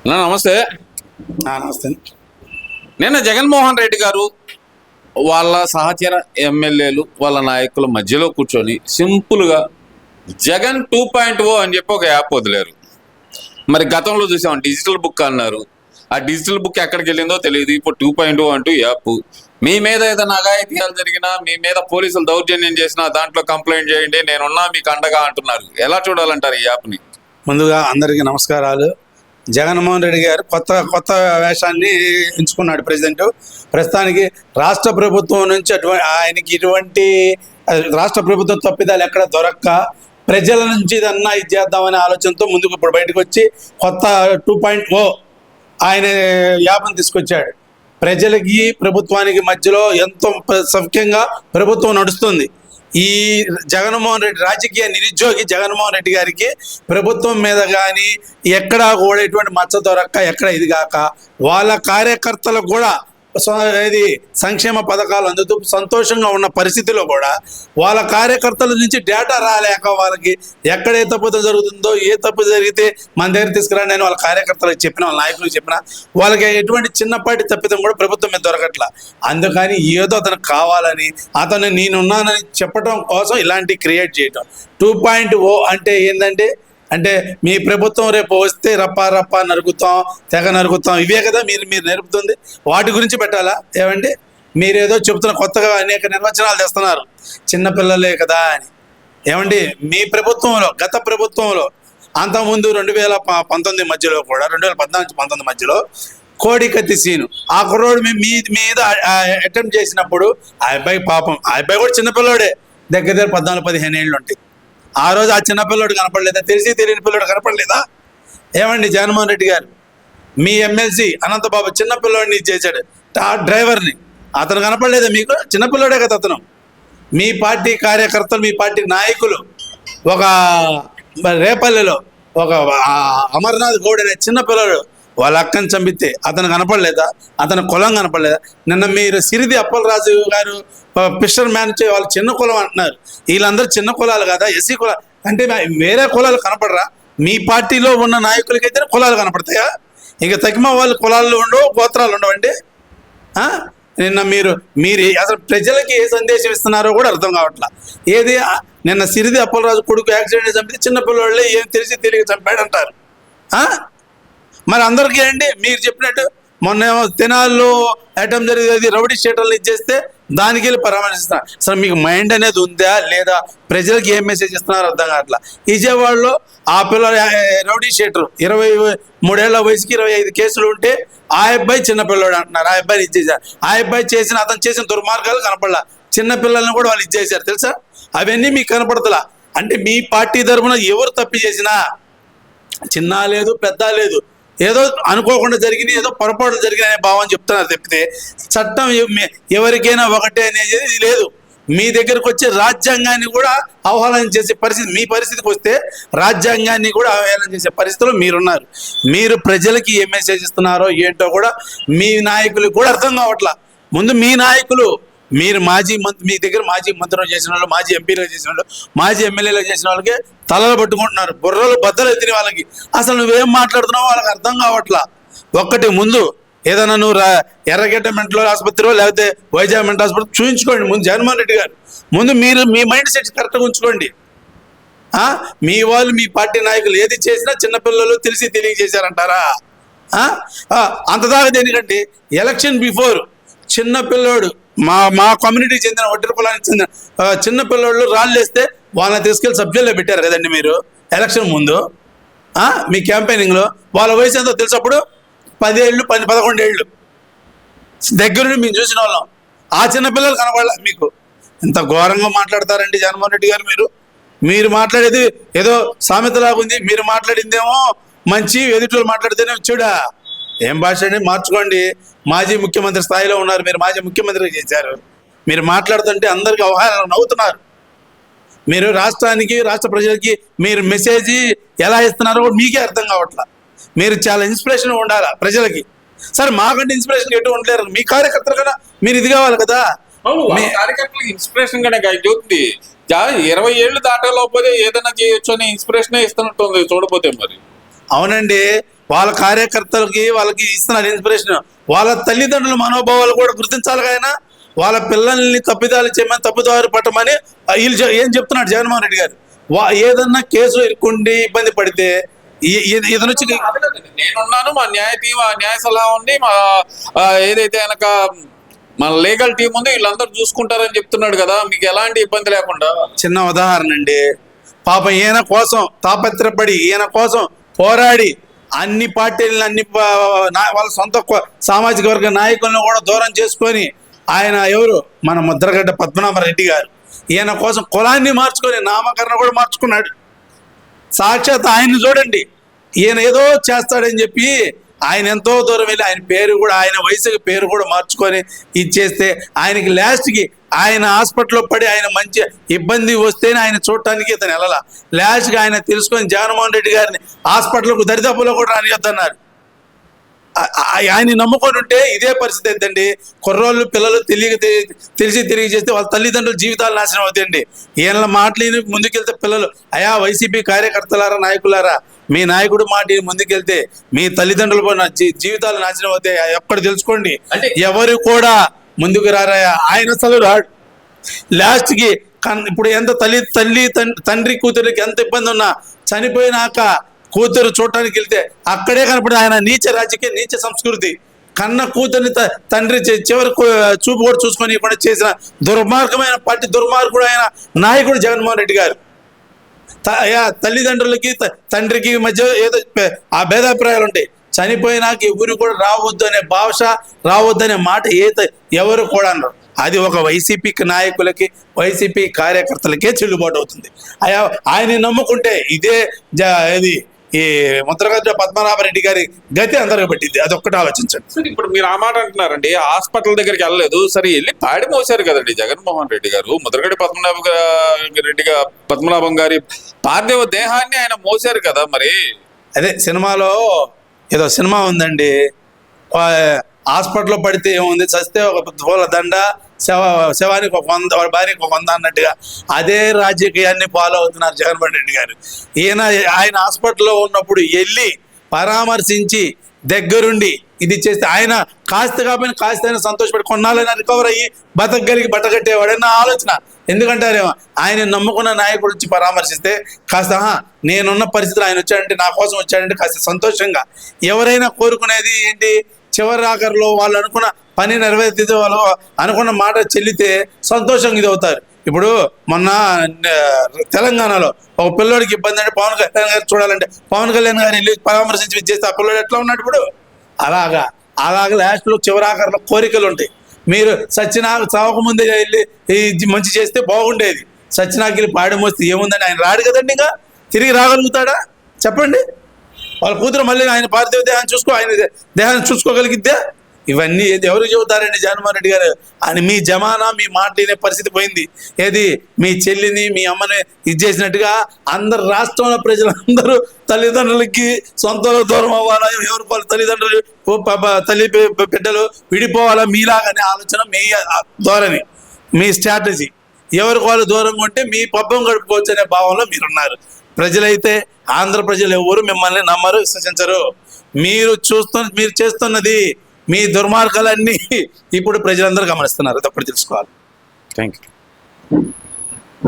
నమస్తే. నమస్తే. నిన్న జగన్మోహన్ రెడ్డి గారు వాళ్ళ సహచర ఎమ్మెల్యేలు వాళ్ళ నాయకుల మధ్యలో కూర్చొని సింపుల్గా జగన్ 2.0 అని చెప్పి ఒక యాప్ వదిలేరు. మరి గతంలో చూసాం డిజిటల్ బుక్ అన్నారు. ఆ డిజిటల్ బుక్ ఎక్కడికి వెళ్ళిందో తెలియదు. ఇప్పుడు 2.0 అంటూ యాప్. మీ మీద ఏదైనా అఘాయిత్యాలు జరిగినా, మీ మీద పోలీసులు దౌర్జన్యం చేసినా దాంట్లో కంప్లైంట్ చేయండి, నేనున్నా మీకు అండగా అంటున్నారు. ఎలా చూడాలంటారు ఈ యాప్ని? ముందుగా అందరికీ నమస్కారాలు. జగన్మోహన్ రెడ్డి గారు కొత్త వేషాన్ని ఎంచుకున్నాడు ప్రెసిడెంట్. ప్రస్తుతానికి రాష్ట్ర ప్రభుత్వం నుంచి ఆయనకి ఇటువంటి రాష్ట్ర ప్రభుత్వం తప్పిదాలు ఎక్కడ దొరక్క ప్రజల నుంచి ఇదన్నా ఇది చేద్దామనే ఆలోచనతో ముందుకు ఇప్పుడు బయటకు వచ్చి కొత్త 2.0 ఆయన యాప్ను తీసుకొచ్చాడు. ప్రజలకి ప్రభుత్వానికి మధ్యలో ఎంతో సఖ్యంగా ప్రభుత్వం నడుస్తుంది. ఈ జగన్మోహన్ రెడ్డి రాజకీయ నిరుద్యోగి జగన్మోహన్ రెడ్డి గారికి ప్రభుత్వం మీద కానీ ఎక్కడా కూడా ఎటువంటి మచ్చ దొరక్క ఎక్కడ ఇది కాక వాళ్ళ కార్యకర్తలకు కూడా ఇది సంక్షేమ పథకాలు అందుతూ సంతోషంగా ఉన్న పరిస్థితిలో కూడా వాళ్ళ కార్యకర్తల నుంచి డేటా రాలేక వాళ్ళకి ఎక్కడ ఏ తప్పిదం జరుగుతుందో, ఏ తప్పు జరిగితే మన దగ్గర తీసుకురాని నేను వాళ్ళ కార్యకర్తలకు చెప్పిన, వాళ్ళ నాయకులకు చెప్పిన, వాళ్ళకి ఎటువంటి చిన్నపాటి తప్పిదం కూడా ప్రభుత్వం మీద దొరకట్లా. అందుకని ఏదో అతను కావాలని అతను నేనున్నానని చెప్పడం కోసం ఇలాంటివి క్రియేట్ చేయటం. 2.0 అంటే ఏంటంటే మీ ప్రభుత్వం రేపు వస్తే రప్పా నరుకుతాం, తెగ నరుకుతాం, ఇవే కదా మీరు నేర్పుతుంది. వాటి గురించి పెట్టాలా? ఏమండి, మీరేదో చెబుతున్న కొత్తగా అనేక నిర్వచనాలు తెస్తున్నారు చిన్నపిల్లలే కదా అని. ఏమండి, మీ ప్రభుత్వంలో గత ప్రభుత్వంలో అంతకుముందు 2019 మధ్యలో కూడా 2014-19 మధ్యలో కోడికత్తి సీను ఆ కుర్రోడు మీ మీద అటెంప్ట్ చేసినప్పుడు ఆ అబ్బాయి పాపం, ఆ అబ్బాయి కూడా చిన్నపిల్లోడే, దగ్గర 14-15 ఏళ్ళు ఉంటాయి. ఆ రోజు ఆ చిన్నపిల్లడు కనపడలేదా? తెలియని పిల్లడు కనపడలేదా? ఏమండి, జగన్మోహన్ రెడ్డి గారు మీ ఎమ్మెల్సీ అనంతబాబు చిన్నపిల్లోడిని చేశాడు, ఆ డ్రైవర్ని, అతను కనపడలేదా మీకు? చిన్నపిల్లోడే కదా అతను. మీ పార్టీ కార్యకర్తలు, మీ పార్టీ నాయకులు ఒక రేపల్లెలో ఒక అమర్నాథ్ గౌడ్ అనే చిన్నపిల్లడు వాళ్ళ అక్కని చంపితే అతను కనపడలేదా? అతను కులం కనపడలేదా? నిన్న మీరు సిరిది అప్పలరాజు గారు ఫిషర్ మ్యాన్ వాళ్ళు చిన్న కులం అంటున్నారు. వీళ్ళందరూ చిన్న కులాలు కదా, ఎస్సీ కులాలు అంటే వేరే కులాలు కనపడరా? మీ పార్టీలో ఉన్న నాయకులకైతే కులాలు కనపడతాయా? ఇక తగ్గిమ వాళ్ళు కులాల్లో ఉండవు, గోత్రాలు ఉండవండి. నిన్న మీరు అసలు ప్రజలకి ఏ సందేశం ఇస్తున్నారో కూడా అర్థం కావట్లా. ఏది నిన్న సిరిది అప్పలరాజు కొడుకు యాక్సిడెంట్ చంపితే చిన్నపిల్లవాళ్ళే ఏం తెలియక చంపాడంటారు. మరి అందరికీ అండి మీరు చెప్పినట్టు మొన్న తెనాల్లో ఐటమ్ జరిగేది రౌడీ షీటర్లు ఇచ్చేస్తే దానికి వెళ్ళి పరామర్శిస్తున్నారు. అసలు మీకు మైండ్ అనేది ఉందా లేదా? ప్రజలకు ఏం మెసేజ్ ఇస్తున్నారో అర్థం కావట్లా. విజయవాడలో ఆ పిల్లల రౌడీ షీటర్ 23 ఏళ్ల వయసుకి 25 కేసులు ఉంటే ఆ అబ్బాయి చిన్నపిల్లడు అంటున్నారు. ఆ అబ్బాయిని ఇచ్చేసారు. ఆ అబ్బాయి అతను చేసిన దుర్మార్గాలు కనపడలా. చిన్నపిల్లల్ని కూడా వాళ్ళు ఇచ్చేసారు తెలుసా? అవన్నీ మీకు కనపడతలా. అంటే మీ పార్టీ తరఫున ఎవరు తప్పు చేసినా చిన్న లేదు పెద్ద లేదు, ఏదో అనుకోకుండా జరిగింది, ఏదో పొరపాట్లు జరిగిన భావం చెప్తున్నారు తప్పితే చట్టం ఎవరికైనా ఒకటే అనేది లేదు. మీ దగ్గరకు వచ్చే రాజ్యాంగాన్ని కూడా అవహేళన చేసే పరిస్థితి, మీ పరిస్థితికి వస్తే రాజ్యాంగాన్ని కూడా అవహేళన చేసే పరిస్థితిలో మీరున్నారు. మీరు ప్రజలకి ఏ మెసేజ్ ఇస్తున్నారో ఏంటో కూడా మీ నాయకులకు కూడా అర్థం కావట్లా. ముందు మీ నాయకులు, మీరు మీ దగ్గర మాజీ మంత్రులు చేసిన వాళ్ళు, మాజీ ఎంపీలు చేసిన వాళ్ళు, మాజీ ఎమ్మెల్యేలు చేసిన వాళ్ళకి తలలు పట్టుకుంటున్నారు, బుర్రలు బద్దలు ఎత్తిన వాళ్ళకి. అసలు నువ్వేం మాట్లాడుతున్నావో వాళ్ళకి అర్థం కావట్లా. ఒక్కటి ముందు ఏదైనా నువ్వు ఎర్రగడ్డ మెంటల్ ఆసుపత్రిలో లేకపోతే వైజాగ్ మెంటల్ ఆసుపత్రి చూపించుకోండి. ముందు జగన్మోహన్ రెడ్డి గారు ముందు మీరు మీ మైండ్ సెట్ కరెక్ట్గా ఉంచుకోండి. మీ వాళ్ళు మీ పార్టీ నాయకులు ఏది చేసినా చిన్నపిల్లలు తెలియక చేశారంటారా? అంతదాకా దేనికంటే ఎలక్షన్ బిఫోర్ చిన్నపిల్లోడు మా కమ్యూనిటీకి చెందిన ఒడ్డర పొలానికి చెందిన చిన్నపిల్లోళ్ళు రాళ్ళు వేస్తే వాళ్ళని తీసుకెళ్ళి సబ్జెక్ట్లో పెట్టారు కదండి మీరు ఎలక్షన్ ముందు. మీ క్యాంపెయినింగ్లో వాళ్ళ వయసు ఎంతో తెలిసినప్పుడు 10 ఏళ్ళు 11 ఏళ్ళు దగ్గరుండి మేము చూసిన వాళ్ళం. ఆ చిన్నపిల్లలు కనపడాల మీకు. ఇంత ఘోరంగా మాట్లాడతారండి జగన్మోహన్ రెడ్డి గారు. మీరు మాట్లాడేది ఏదో సామెతలాగా ఉంది. మీరు మాట్లాడిందేమో మంచి, ఎదుటి మాట్లాడితేనే చూడా ఏం భాష అండి, మార్చుకోండి. మాజీ ముఖ్యమంత్రి స్థాయిలో ఉన్నారు మీరు, మాజీ ముఖ్యమంత్రి చేశారు. మీరు మాట్లాడుతుంటే అందరికీ అవగాహన నవ్వుతున్నారు. మీరు రాష్ట్రానికి రాష్ట్ర ప్రజలకి మీరు మెసేజ్ ఎలా ఇస్తున్నారో మీకే అర్థం కావట్లా. మీరు చాలా ఇన్స్పిరేషన్ ఉండాలా ప్రజలకి. సరే మాకంటే ఇన్స్పిరేషన్ ఎటు ఉండలేరు, మీ కార్యకర్తలు కదా మీరు ఇది కావాలి కదా. కార్యకర్తలకు ఇన్స్పిరేషన్ గానే అవుతుంది. 20 ఏళ్ళు దాటలోపోతే ఏదైనా చేయొచ్చు అనే ఇన్స్పిరేషన్ ఇస్తున్నట్టుంది చూడపోతే. మరి అవునండి, వాళ్ళ కార్యకర్తలకి వాళ్ళకి ఇస్తున్నారు ఇన్స్పిరేషన్. వాళ్ళ తల్లిదండ్రుల మనోభావాలు కూడా గుర్తించాలి ఆయన. వాళ్ళ పిల్లల్ని తప్పిదాలు చేయమని, తప్పుదారి పట్టమని వీళ్ళు ఏం చెప్తున్నాడు జగన్మోహన్ రెడ్డి గారు. ఏదన్నా కేసు ఇరుక్కుండి ఇబ్బంది పడితే ఇతను వచ్చి నేనున్నాను, మా న్యాయ సలహా ఉంది, మా ఏదైతే కనుక మన లీగల్ టీం ఉంది, వీళ్ళందరూ చూసుకుంటారని చెప్తున్నాడు కదా, మీకు ఎలాంటి ఇబ్బంది లేకుండా. చిన్న ఉదాహరణ అండి, పాపం ఈయన కోసం తాపత్రపడి ఈయన కోసం పోరాడి అన్ని పార్టీలను వాళ్ళ సొంత సామాజిక వర్గ నాయకులను కూడా దూరం చేసుకొని ఆయన ఎవరు మన ముద్రగడ్డ పద్మనాభరెడ్డి గారు ఈయన కోసం కులాన్ని మార్చుకొని నామకరణ కూడా మార్చుకున్నాడు. సాక్షాత్ ఆయన్ని చూడండి, ఈయన ఏదో చేస్తాడని చెప్పి ఆయన ఎంతో దూరం వెళ్ళి ఆయన పేరు కూడా, ఆయన వయసుకి పేరు కూడా మార్చుకొని ఇచ్చేస్తే ఆయనకి లాస్ట్కి ఆయన హాస్పిటల్లో పడి ఆయన మంచి ఇబ్బంది వస్తేనే ఆయన చూడటానికి ఇతను వెళ్ళాల. లాస్ట్కి ఆయన తెలుసుకొని జగన్మోహన్ రెడ్డి గారిని హాస్పిటల్కు దరిదాపులో కూడా రానియొద్దన్నారు. ఆయన నమ్ముకొని ఉంటే ఇదే పరిస్థితి ఏంటండి. కుర్రోళ్ళు పిల్లలు తెలిసి తిరిగి చేస్తే వాళ్ళ తల్లిదండ్రుల జీవితాలు నాశనం అవుతాయండి. ఈయన మాటలు ముందుకెళ్తే పిల్లలు, అయా వైసీపీ కార్యకర్తలారా, నాయకులారా, మీ నాయకుడు మాట ముందుకెళ్తే మీ తల్లిదండ్రుల జీవితాలు నాశనం అవుతాయి, ఎక్కడ తెలుసుకోండి. అంటే ఎవరు కూడా ముందుకు రారాయా. ఆయన అసలు రాడు. లాస్ట్కి ఇప్పుడు ఎంత తండ్రి కూతురికి ఎంత ఇబ్బంది ఉన్నా చనిపోయినాక కూతురు చూడటానికి వెళ్తే అక్కడే కనపడి ఆయన నీచ రాజకీయ, నీచ సంస్కృతి, కన్న కూతుర్ని తండ్రి చివరి చూపు కూడా చూసుకొని కూడా చేసిన దుర్మార్గమైన పార్టీ, దుర్మార్గుడు ఆయన నాయకుడు జగన్మోహన్ రెడ్డి గారు. తల్లిదండ్రులకి తండ్రికి మధ్య ఏదో ఆ భేదాభిప్రాయాలు ఉంటాయి. చనిపోయినాక ఎవరు కూడా రావద్దు అనే భాష, రావద్దు అనే మాట ఎవరు కూడా అన్నారు. అది ఒక వైసీపీ నాయకులకి, వైసీపీ కార్యకర్తలకే చెల్లుబాటు అవుతుంది. ఆయన నమ్ముకుంటే ఇదే ఇది ఈ ముద్రగడ్డ పద్మనాభరెడ్డి గారి గతి అందరికి పట్టింది. అదొక్కటి ఆలోచించండి. సరే, ఇప్పుడు మీరు ఆ మాట అంటున్నారండి, హాస్పిటల్ దగ్గరికి వెళ్ళలేదు, సరే వెళ్ళి పాడి మోసారు కదండి జగన్మోహన్ రెడ్డి గారు. ముద్రగడ్డ పద్మనాభం గారి పార్థివ దేహాన్ని ఆయన మోసారు కదా. మరి అదే సినిమాలో ఏదో సినిమా ఉందండి, హాస్పిటల్లో పడితే ఏముంది, చస్తే ఒక పూల దండ, శవానికి ఒక 100, వాడి భార్యకి ఒక 100 అన్నట్టుగా అదే రాజకీయాన్ని ఫాలో అవుతున్నారు జగన్మోహన్ రెడ్డి గారు. ఆయన హాస్పిటల్లో ఉన్నప్పుడు వెళ్ళి పరామర్శించి దగ్గరుండి ఇది చేస్తే ఆయన కాస్త కాకపోయినా కాస్త అయినా సంతోషపడి కొన్నాళ్ళైనా రికవర్ అయ్యి బతకట్టేవాడన్న ఆలోచన. ఎందుకంటారేమో ఆయన నమ్ముకున్న నాయకుడు వచ్చి పరామర్శిస్తే కాస్త నేనున్న పరిస్థితులు ఆయన వచ్చాడంటే, నా కోసం వచ్చాడంటే కాస్త సంతోషంగా. ఎవరైనా కోరుకునేది ఏంటి, చివరి ఆఖరిలో వాళ్ళు అనుకున్న పని నెరవేర్తే, వాళ్ళు అనుకున్న మాట చెల్లితే సంతోషంగా ఇది అవుతారు. ఇప్పుడు మొన్న తెలంగాణలో ఒక పిల్లోడికి ఇబ్బంది అంటే పవన్ కళ్యాణ్ గారు చూడాలంటే పవన్ కళ్యాణ్ గారు వెళ్ళి పరామర్శించి చేస్తే ఆ పిల్లోడు ఎట్లా ఉన్నాడు ఇప్పుడు. అలాగా లాస్ట్లో చివరాఖరిలో కోరికలు ఉంటాయి. మీరు చావకముందే వెళ్ళి మంచి చేస్తే బాగుండేది. సచ్చినాకి పాడి మోస్తే ఏముందని ఆయన రాడు కదండి, ఇంకా తిరిగి రాగలుగుతాడా చెప్పండి. వాళ్ళ కూతురు మళ్ళీ ఆయన పార్థివ దేహాన్ని ఆయన దేహాన్ని చూసుకోగలిగిద్దా? ఇవన్నీ ఎవరు చెబుతారండి జగన్మోహన్ రెడ్డి గారు అని. మీ జమానా మీ మాట లేని పరిస్థితి పోయింది. ఏది మీ చెల్లిని మీ అమ్మని ఇది చేసినట్టుగా అందరు రాష్ట్రంలో ప్రజలందరూ తల్లిదండ్రులకి సొంతంలో దూరం అవ్వాలా, ఎవరు వాళ్ళ తల్లిదండ్రులు తల్లి బిడ్డలు విడిపోవాలా మీలాగానే ఆలోచన, మీ ధోరణి, మీ స్ట్రాటజీ. ఎవరికి వాళ్ళు దూరంగా ఉంటే మీ పబ్బం గడుపుకోవచ్చు అనే భావంలో మీరున్నారు. ప్రజలైతే ఆంధ్ర ప్రజలు ఎవరు మిమ్మల్ని నమ్మరు, విశ్వసించరు. మీరు చేస్తున్నది మీ దుర్మార్గాలన్నీ ఇప్పుడు ప్రజలందరూ గమనిస్తున్నారు. అదొక్కటి తెలుసుకోవాలి. Thank you.